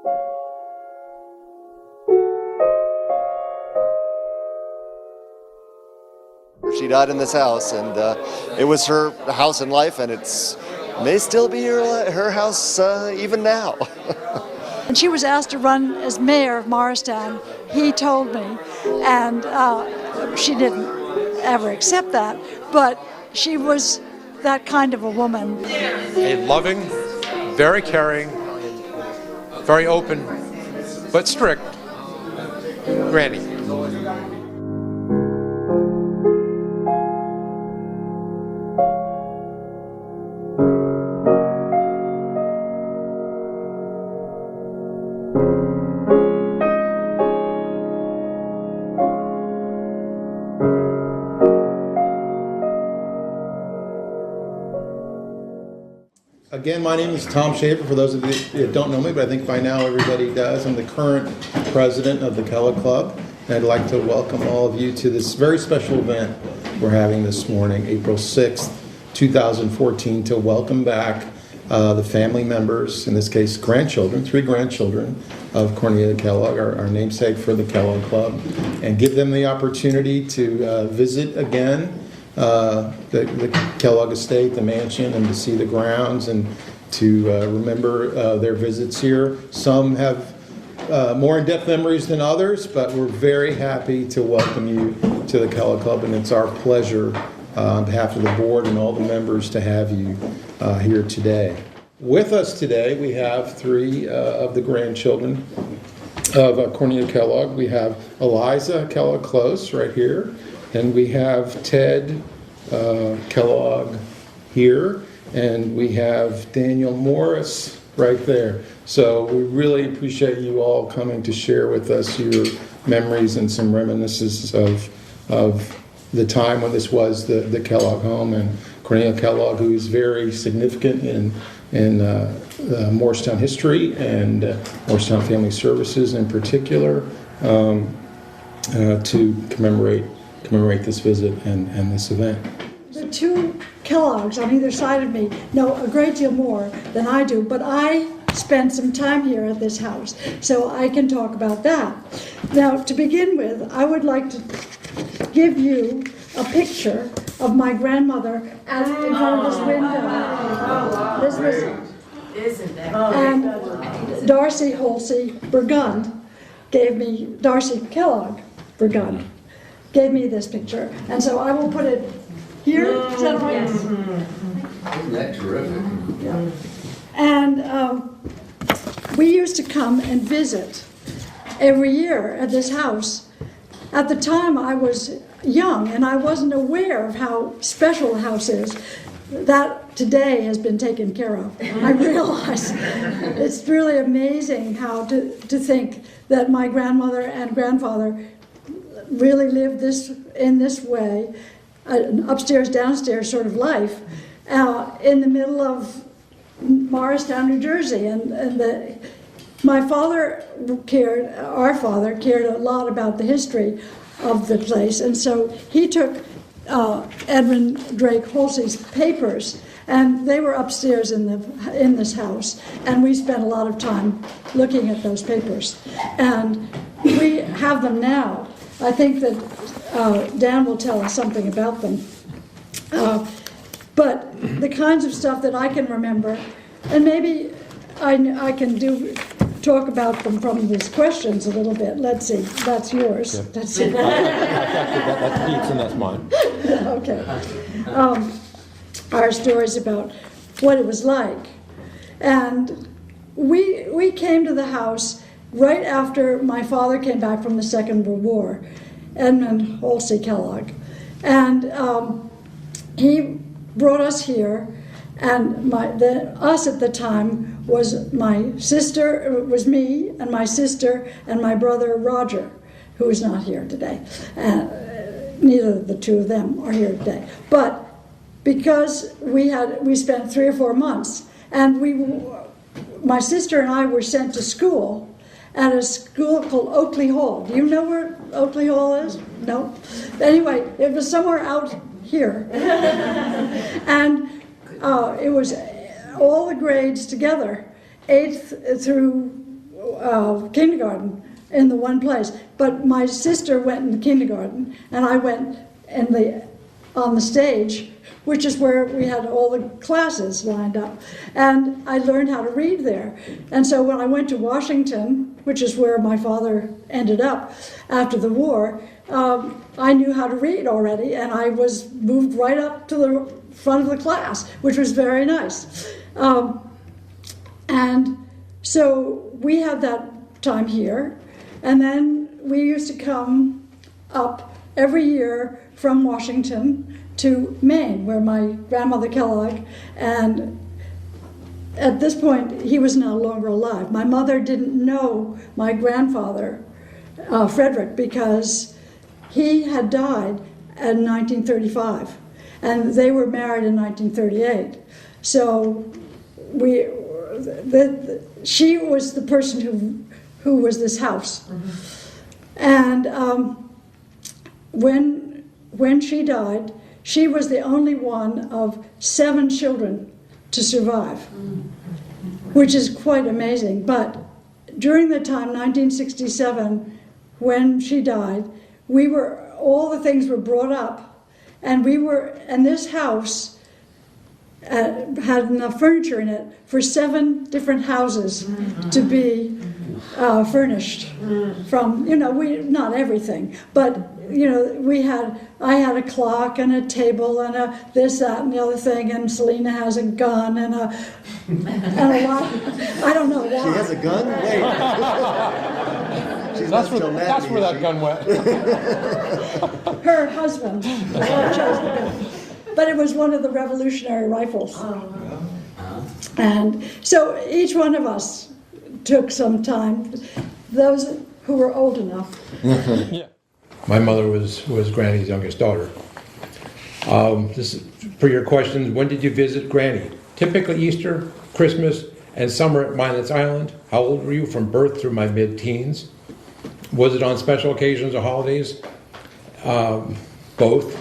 She died in this house, and it was her house in life, and it may still be her house even now. And she was asked to run as mayor of Morristown, he told me, and she didn't ever accept that, but she was that kind of a woman. A loving, very caring, very open, but strict granny. Again, my name is Tom Schaefer, for those of you that don't know me, but I think by now everybody does. I'm the current president of the Kellogg Club, and I'd like to welcome all of you to this very special event we're having this morning, April 6th, 2014, to welcome back the family members, in this case grandchildren, 3 grandchildren of Cornelia Kellogg, our namesake for the Kellogg Club, and give them the opportunity to visit again the Kellogg estate, the mansion, and to see the grounds and to remember their visits here. Some have more in-depth memories than others, but we're very happy to welcome you to the Kellogg Club, and it's our pleasure on behalf of the board and all the members to have you here today. With us today, we have 3 of the grandchildren of Cornelia Kellogg. We have Eliza Kellogg Close right here, and we have Ted Kellogg here, and we have Daniel Morris right there. So we really appreciate you all coming to share with us your memories and some reminiscences of the time when this was the Kellogg home, and Cornelia Kellogg, who is very significant in Morristown history and Morristown Family Services in particular, to commemorate this visit and this event. The 2 Kellogg's on either side of me know a great deal more than I do, but I spent some time here at this house, so I can talk about that. Now, to begin with, I would like to give you a picture of my grandmother in front of this window. This was, and Darcy Halsey Burgund gave me, Darcy Kellogg Burgund gave me this picture, and so I will put it here. Is that right? Yes. Isn't that terrific? Yeah. And we used to come and visit every year at this house. At the time I was young and I wasn't aware of how special the house is. That today has been taken care of. I realize it's really amazing how to think that my grandmother and grandfather really lived in this way, an upstairs downstairs sort of life, in the middle of Morristown, New Jersey, and my father our father cared a lot about the history of the place, and so he took Edmund Drake Halsey's papers, and they were upstairs in this house, and we spent a lot of time looking at those papers, and we have them now. I think that Dan will tell us something about them. But the kinds of stuff that I can remember, and maybe I can talk about them from these questions a little bit. Let's see, that's yours. Yeah. Let's see. That's Pete's and that's mine. Okay. Our stories about what it was like. And we came to the house right after my father came back from the Second World War, Edmund Halsey Kellogg. And he brought us here, and us at the time was was me and my sister and my brother Roger, who is not here today. Neither of the 2 of them are here today. But because we spent 3 or 4 months, and my sister and I were sent to school at a school called Oakley Hall. Do you know where Oakley Hall is? No? Anyway, it was somewhere out here. And it was all the grades together, 8th through kindergarten in the one place. But my sister went in the kindergarten, and I went on the stage, which is where we had all the classes lined up. And I learned how to read there. And so when I went to Washington, which is where my father ended up after the war, I knew how to read already, and I was moved right up to the front of the class, which was very nice. And so we had that time here, and then we used to come up every year from Washington to Maine, where my grandmother Kellogg, and at this point he was no longer alive. My mother didn't know my grandfather, Frederick, because he had died in 1935, and they were married in 1938. So she was the person who was this house. And when she died, she was the only one of 7 children to survive, which is quite amazing. But during the time, 1967, when she died, all the things were brought up, and this house had enough furniture in it for 7 different houses to be furnished from, not everything, but I had a clock and a table and a this, that, and the other thing, and Selena has a gun and a lot. I don't know why. She has a gun? Wait. That's where that gun went. Her husband chose the gun. But it was one of the Revolutionary rifles. And so each one of us took some time, those who were old enough. Yeah. My mother was Granny's youngest daughter. For your question, when did you visit Granny? Typically Easter, Christmas, and summer at Minot's Island. How old were you from birth through my mid-teens? Was it on special occasions or holidays? Both.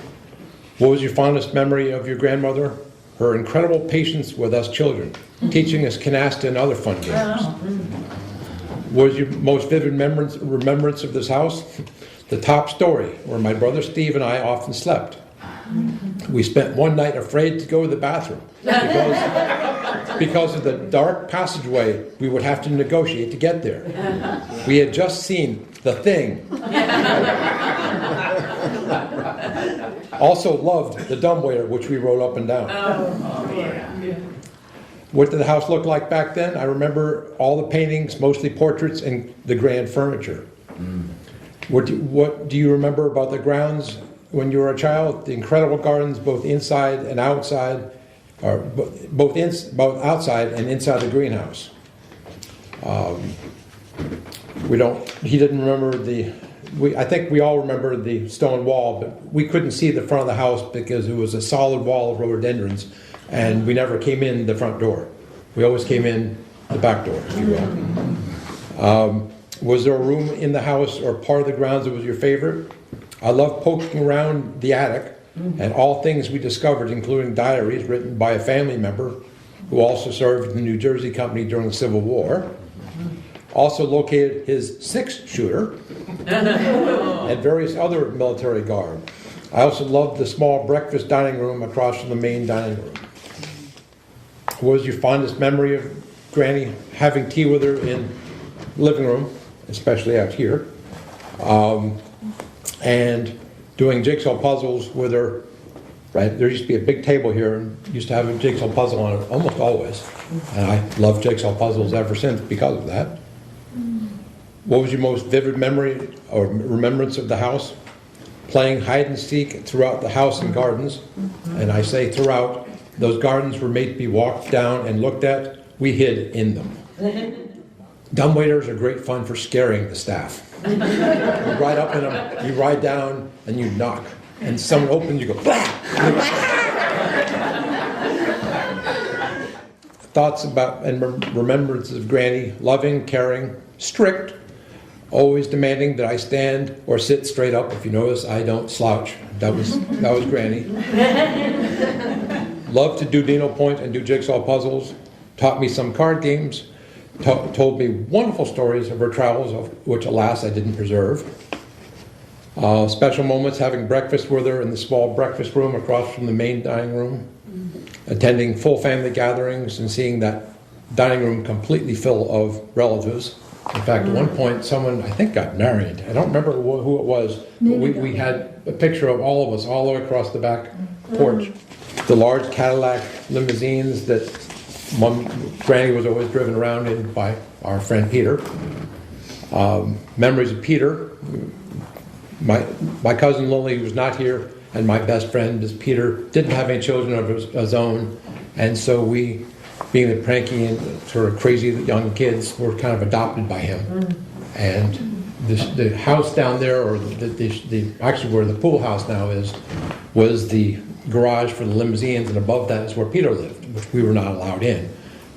What was your fondest memory of your grandmother? Her incredible patience with us children, teaching us canasta and other fun games. What was your most vivid remembrance of this house? The top story, where my brother Steve and I often slept. We spent one night afraid to go to the bathroom because of the dark passageway we would have to negotiate to get there. We had just seen The Thing. Also loved the dumbwaiter, which we rode up and down. What did the house look like back then? I remember all the paintings, mostly portraits, and the grand furniture. What do you remember about the grounds when you were a child? The incredible gardens, both inside and outside, or both outside and inside the greenhouse. He didn't remember I think we all remember the stone wall, but we couldn't see the front of the house because it was a solid wall of rhododendrons, and we never came in the front door. We always came in the back door, if you will. Was there a room in the house or part of the grounds that was your favorite? I love poking around the attic and all things we discovered, including diaries written by a family member who also served in the New Jersey Company during the Civil War. Also located his 6-shooter and various other military garb. I also loved the small breakfast dining room across from the main dining room. What was your fondest memory of Granny? Having tea with her in the living room, especially out here, and doing jigsaw puzzles with her. Right, there used to be a big table here and used to have a jigsaw puzzle on it almost always, and I love jigsaw puzzles ever since because of that. What was your most vivid memory or remembrance of the house? Playing hide and seek throughout the house and gardens, and I say throughout. Those gardens were made to be walked down and looked at. We hid in them. Dumbwaiters are great fun for scaring the staff. You ride up in them, you ride down, and you knock. And someone opens, you go, blah! Thoughts about and remembrances of Granny: loving, caring, strict, always demanding that I stand or sit straight up. If you notice, I don't slouch. That was Granny. Loved to do needlepoint and do jigsaw puzzles. Taught me some card games. told me wonderful stories of her travels, of which, alas, I didn't preserve. Special moments having breakfast with her in the small breakfast room across from the main dining room, attending full family gatherings and seeing that dining room completely full of relatives. In fact, at one point, someone, I think, got married. I don't remember who it was, but we had a picture of all of us all the way across the back porch. The large Cadillac limousines that Granny was always driven around in by our friend Peter. Memories of Peter. My cousin Lily, who's not here, and my best friend is Peter, didn't have any children of his own, and so we, being the pranky and sort of crazy young kids, were kind of adopted by him. And the house down there, or actually where the pool house now is, was the garage for the limousines, and above that is where Peter lived, which we were not allowed in.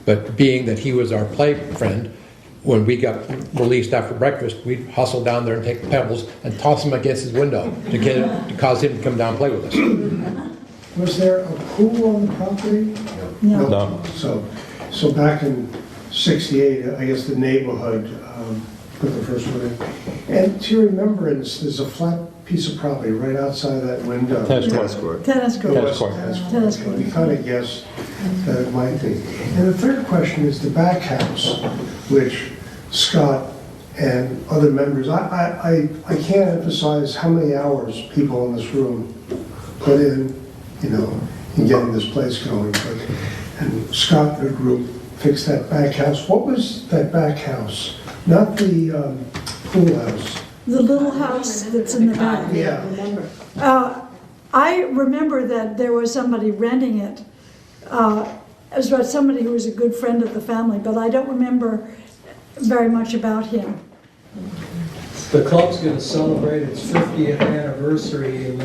But being that he was our play friend, when we got released after breakfast, we'd hustle down there and take the pebbles and toss them against his window to cause him to come down and play with us. Was there a pool on the property? No. So back in '68, I guess the neighborhood put the first one in. And to your remembrance, there's a flat piece of property right outside that window. Tennis court. Tennis court. Tennis court. We kind of guessed that it might be. And the third question is the back house, which Scott and other members, I can't emphasize how many hours people in this room put in, in getting this place going. And Scott and the group fixed that back house. What was that back house? Not the pool house. The little house that's in the back. Yeah. I remember that there was somebody renting it. It was somebody who was a good friend of the family, but I don't remember very much about him. The club's going to celebrate its 50th anniversary in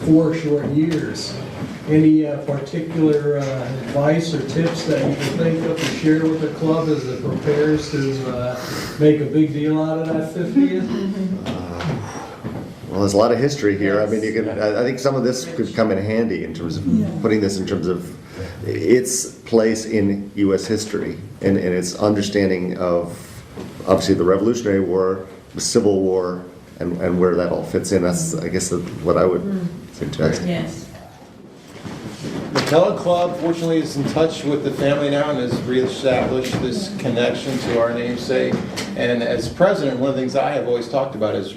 4 short years. Any particular advice or tips that you can think of to share with the club as it prepares to make a big deal out of that 50th? Well, there's a lot of history here. I mean, I think some of this could come in handy in terms of putting this in terms of its place in U.S. history and its understanding of, obviously, the Revolutionary War, the Civil War, and where that all fits in. That's, I guess, what I would suggest. Yes. The Kellogg Club, fortunately, is in touch with the family now and has reestablished this connection to our namesake. And as president, one of the things I have always talked about is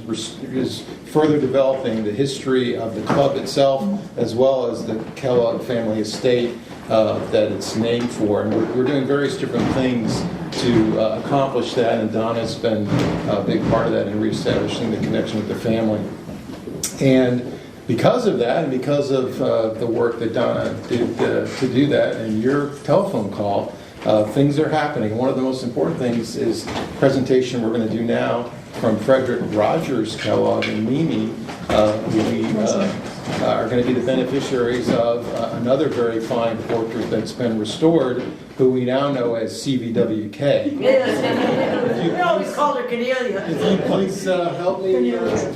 further developing the history of the club itself, as well as the Kellogg family estate that it's named for. And we're doing various different things to accomplish that, and Donna's been a big part of that in reestablishing the connection with the family. And because of that, and because of the work that Donna did to do that, and your telephone call, things are happening. One of the most important things is the presentation we're going to do now from Frederick Rogers Kellogg and Mimi. We are going to be the beneficiaries of another very fine portrait that's been restored, who we now know as CVWK. We always called her Cornelia. If you please help me, Eliza.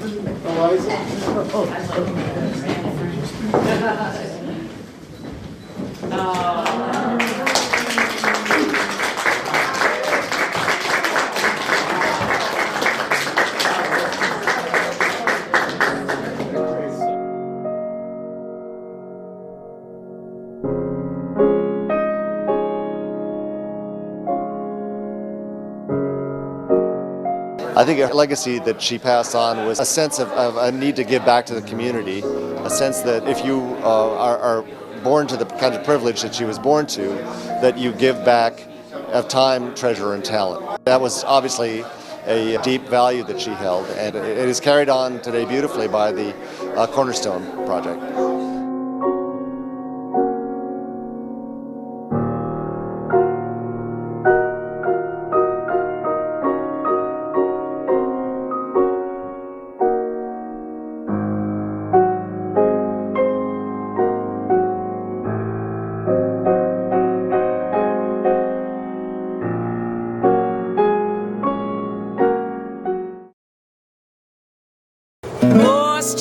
I think a legacy that she passed on was a sense of a need to give back to the community, a sense that if you are born to the kind of privilege that she was born to, that you give back of time, treasure, and talent. That was obviously a deep value that she held, and it is carried on today beautifully by the Cornerstone Project. Ghost